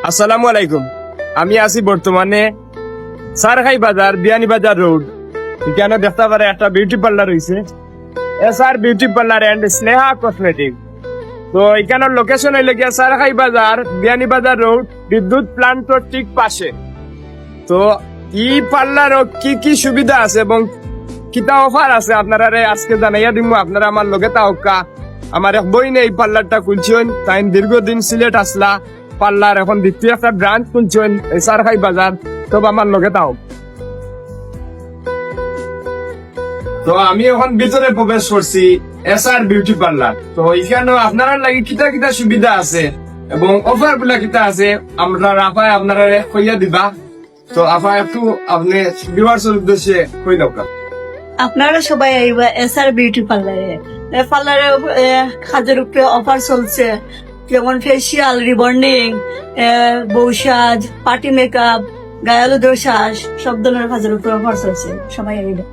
আসসালামু আলাইকুম। আমি আছি বর্তমানে সারখাই বাজার, বিয়ানীবাজার রোড। এখানে দেখতে পারে একটা বিউটি পার্লার রয়েছে, SR beauty parlour and Sneha cosmetic. তো এখানের লোকেশন হইলে গিয়া সারখাই বাজার, বিয়ানীবাজার রোড, বিদ্যুৎ প্লান্টর ঠিক পাশে। তো এই পার্লার কি কি সুবিধা আছে এবং কিতা অফার আছে আপনারা আজকে জানাইয়া দিব। আপনারা আমার লগে তাহকা আমার এক বই নেই পার্লারটা খুলছেন, তাই দীর্ঘদিন সিলেট আসলা পার্লার, এখন দ্বিতীয় একটা ব্রাঞ্চ খুলছেন এই সারখাই বাজার। তবে আমার লগে তাও। তো আমি এখন ভিতরে প্রবেশ করছি এসআর বিউটি পার্লার। তো এখানে আপনারা লাগি কিতা কিতা সুবিধা আছে এবং অফার গুলা কিতা আছে আমরা আপায় আপনারা কইয়া দিবা। তো আপা একটু আপনি ভিউয়ার্সের উদ্দেশ্যে কই দাও। আপনারা সবাই আইবা এসআর বিউটি পার্লারে। পার্লারে কাজের উপরে অফার চলছে, যেমন ফেসিয়াল, রিবন্ডিং, বৌসাজ, পার্টি মেকআপ, গায়ালুদের শ্বাস, সব ধরনের কাজের উপরে অফার চলছে। সবাই আইবা।